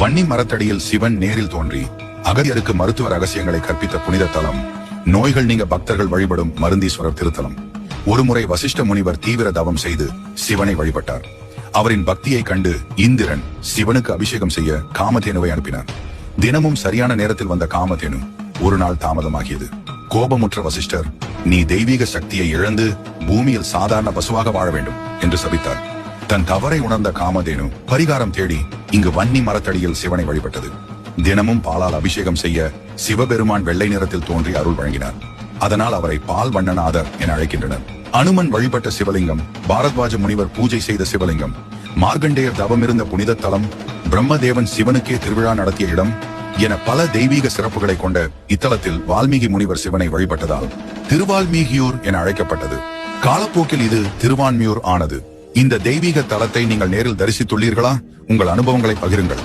வன்னி மரத்தடியில் சிவன் நேரில் தோன்றி அகதியருக்கு மருத்துவ ரகசியங்களை கற்பித்த புனித தலம், நோய்கள் நீங்க பக்தர்கள் வழிபடும் மருந்தீஸ்வரர் திருத்தலம். ஒருமுறை வசிஷ்ட முனிவர் தீவிர தவம் செய்து சிவனை வழிபட்டார். அவரின் பக்தியை கண்டு இந்திரன் சிவனுக்கு அபிஷேகம் செய்ய காமதேனுவை அனுப்பினார். தினமும் சரியான நேரத்தில் வந்த காமதேனு ஒரு நாள் தாமதமாகியது. கோபமுற்ற வசிஷ்டர், நீ தெய்வீக சக்தியை இழந்து பூமியில் சாதாரண பசுவாக வாழ வேண்டும் என்று சபித்தார். தன் தவறை உணர்ந்த காமதேனு பரிகாரம் தேடி இங்கு வன்னி மரத்தடியில் சிவனை வழிபட்டது. தினமும் பாலால் அபிஷேகம் செய்ய சிவபெருமான் வெள்ளை நிறத்தில் தோன்றி அருள் வழங்கினார். அதனால் அவரை பால் வண்ணநாதர் என அழைக்கின்றனர். அனுமன் வழிபட்ட சிவலிங்கம், பாரத்வாஜ முனிவர் பூஜை செய்த சிவலிங்கம், மார்கண்டேயர் தவமிருந்த புனித தலம், பிரம்மதேவன் சிவனுக்கே திருவிழா நடத்திய இடம் என பல தெய்வீக சிறப்புகளை கொண்ட இத்தலத்தில் வால்மீகி முனிவர் சிவனை வழிபட்டதால் திருவால்மீகியூர் என அழைக்கப்பட்டது. காலப்போக்கில் இது திருவான்மியூர் ஆனது. இந்த தெய்வீக தலத்தை நீங்கள் நேரில் தரிசித்துள்ளீர்களா? உங்கள் அனுபவங்களை பகிருங்கள்.